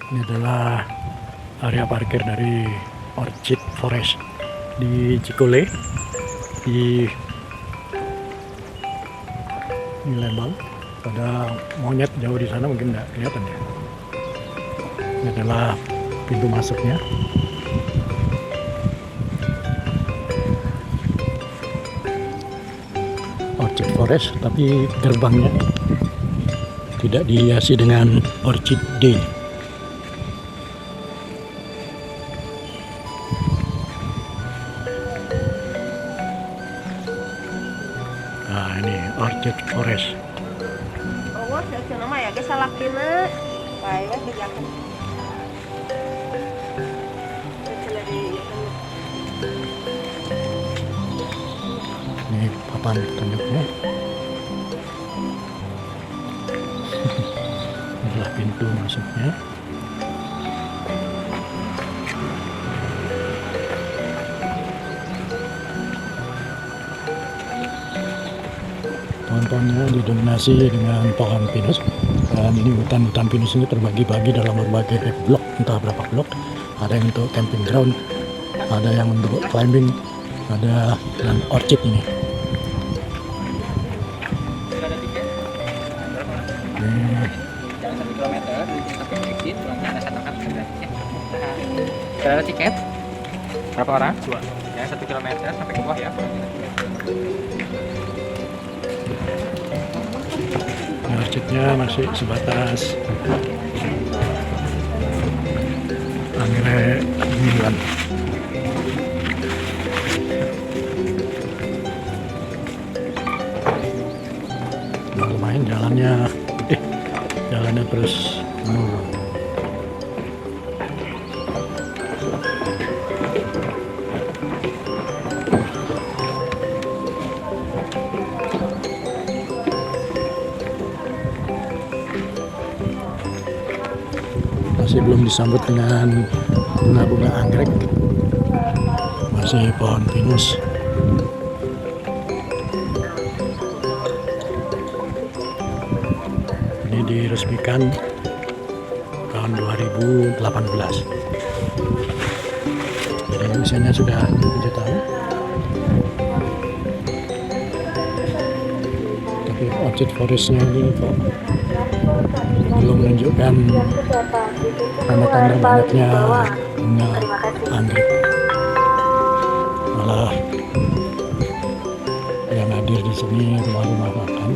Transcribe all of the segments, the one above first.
Ini adalah area parkir dari Orchid Forest di Cikole di Lembang. Ada monyet jauh di sana, mungkin nggak kelihatan ya. Ini adalah pintu masuknya. Orchid Forest, tapi gerbangnya tidak dihiasi dengan Orchid Day. Nah, ini Orchid Forest. Oh, saya nama ya, ke salakina. Baik, kerjakan. Ini papan tunjuknya. Inilah pintu masuknya. Pohon-pohonnya didominasi dengan pohon pinus, dan ini hutan pinus ini terbagi-bagi dalam berbagai blok, entah berapa blok. Ada yang untuk camping ground, ada yang untuk climbing, ada dan orchid ini. Ada tiket berapa orang? 2 ya, 1 kilometer sampai ke bawah ya. Orchidnya masih sebatas anggrek milan. Nah, lumayan jalannya terus menurun. Masih belum disambut dengan bunga-bunga anggrek, masih pohon pinus. Ini diresmikan tahun 2018, jadi usianya sudah 7 tahun. Tapi Orchid Forestnya ini kok belum menunjukkan tanda-tanda banyaknya bunga anggrek. Malah yang hadir di sini rumah-rumah makan.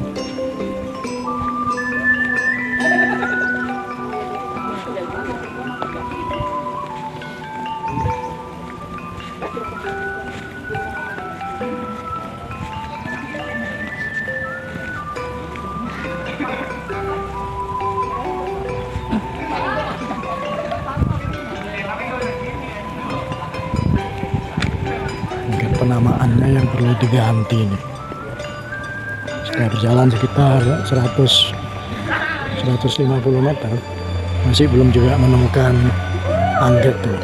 Mungkin penamaannya yang perlu diganti nih. Sudah berjalan sekitar 150 meter, masih belum juga menemukan anggrek tuh.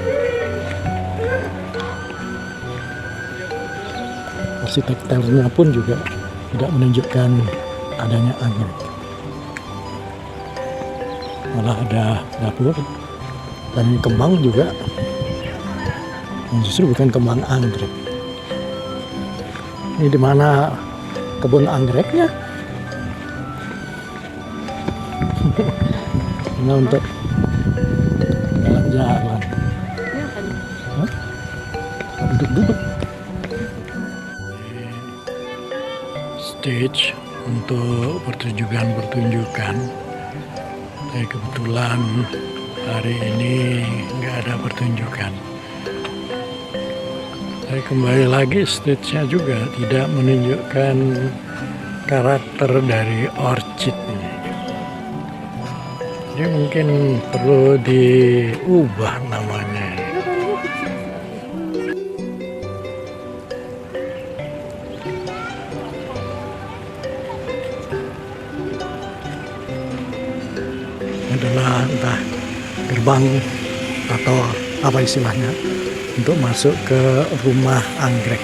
Arsitekturnya pun juga tidak menunjukkan adanya anggrek. Malah ada dapur dan kembang juga, yang justru bukan kembang anggrek. Ini di mana kebun anggreknya? Ini untuk jalan-jalan. Duduk-duduk. Stage untuk pertunjukan. Tapi kebetulan hari ini nggak ada pertunjukan. Tapi kembali lagi, stage-nya juga tidak menunjukkan karakter dari orchid ini. Jadi mungkin perlu diubah namanya. Adalah entah gerbang atau apa istilahnya untuk masuk ke rumah anggrek.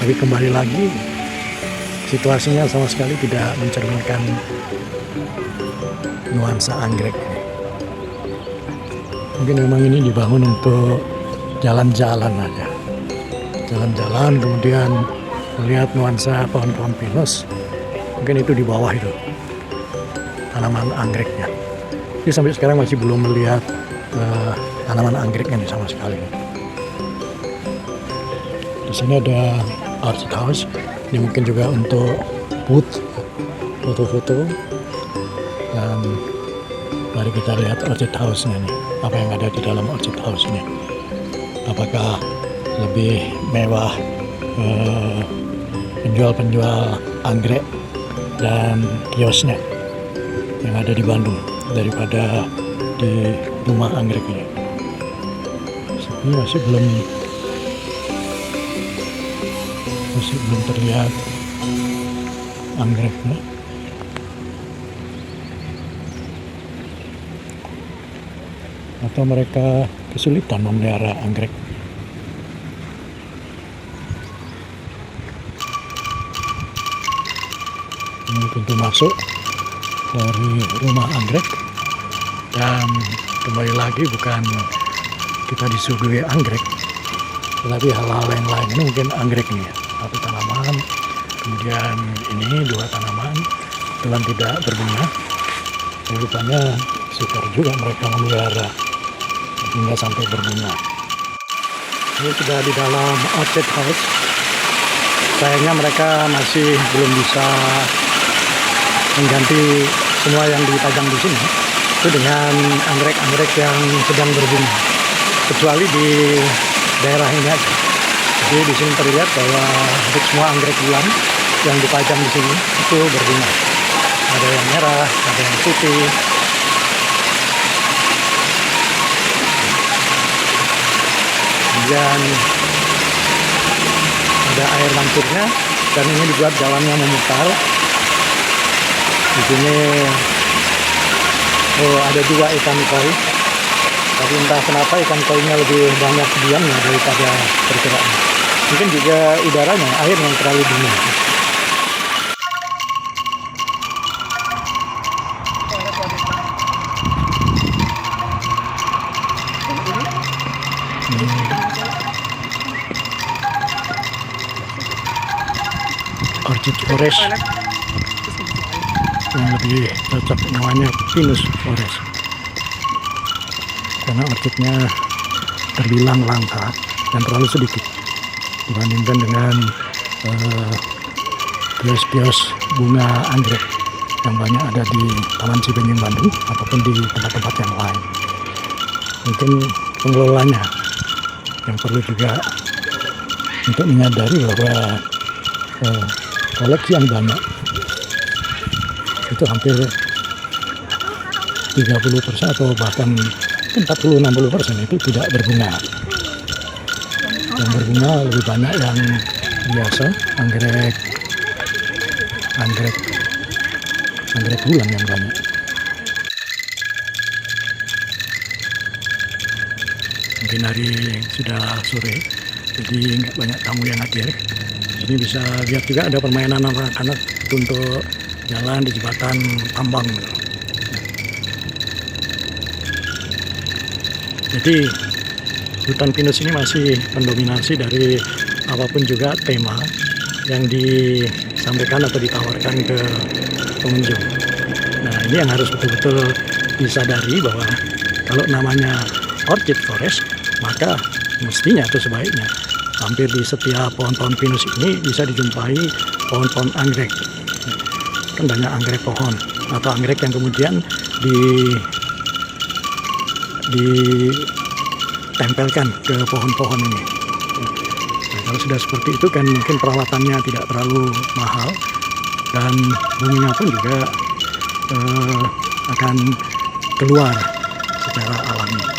Tapi kembali lagi, situasinya sama sekali tidak mencerminkan nuansa anggrek. Mungkin memang ini dibangun untuk jalan-jalan aja. Jalan-jalan kemudian melihat nuansa pohon-pohon pinus. Mungkin itu di bawah itu tanaman anggreknya. Jadi sampai sekarang masih belum melihat tanaman anggreknya nih sama sekali. Di sini ada Orchid House. Ini mungkin juga untuk booth foto-foto. Dan mari kita lihat Orchid House-nya nih. Apa yang ada di dalam Orchid House-nya? Apakah lebih mewah penjual-penjual anggrek dan kiosnya yang ada di Bandung daripada di rumah anggrek ini? Ini masih belum terlihat anggreknya. Atau mereka kesulitan memelihara anggrek. Ini pintu masuk dari rumah anggrek. Dan kembali lagi bukan kita disuguhi anggrek, tetapi hal-hal yang lain. Ini mungkin anggrek nih, satu tanaman, kemudian ini 2 tanaman, kebetulan tidak berbunga. Rupanya sukar juga mereka memelihara hingga sampai berbunga. Ini sudah di dalam Orchid House. Sayangnya mereka masih belum bisa mengganti semua yang dipajang di sini itu dengan anggrek-anggrek yang sedang berbunga, kecuali di daerah ini aja. Jadi di sini terlihat bahwa semua anggrek bulan yang dipajang di sini itu berbunga. Ada yang merah, ada yang putih. Kemudian ada air mancurnya dan ini dibuat jalannya memutar. Di sini ada 2 ikan koi. Tapi entah kenapa ikan koinya lebih banyak diamnya daripada bergeraknya. Mungkin juga udaranya, air yang terlalu dingin. Orchid Forest yang lebih cocok namanya Pinus Forest karena orchidnya terbilang langka dan terlalu sedikit dibandingkan dengan kios-kios bunga anggrek yang banyak ada di Taman Cibenying Bandung ataupun di tempat-tempat yang lain. Mungkin pengelolanya yang perlu juga untuk menyadari bahwa koleksi yang banyak itu hampir 30% atau bahkan 40-60% itu tidak berbunga. Yang berbunga lebih banyak yang biasa, anggrek bulan yang banyak. Mungkin hari sudah sore, jadi nggak banyak tamu yang hadir. Ini bisa lihat juga ada permainan anak-anak untuk jalan di jembatan tambang. Jadi hutan pinus ini masih mendominasi dari apapun juga tema yang disampaikan atau ditawarkan ke pengunjung. Nah, ini yang harus betul-betul disadari bahwa kalau namanya Orchid Forest, maka mestinya atau sebaiknya hampir di setiap pohon-pohon pinus ini bisa dijumpai pohon-pohon anggrek. Kan banyak anggrek pohon atau anggrek yang kemudian ditempelkan ke pohon-pohon ini. Nah, kalau sudah seperti itu kan mungkin perawatannya tidak terlalu mahal dan bunganya pun juga akan keluar secara alami.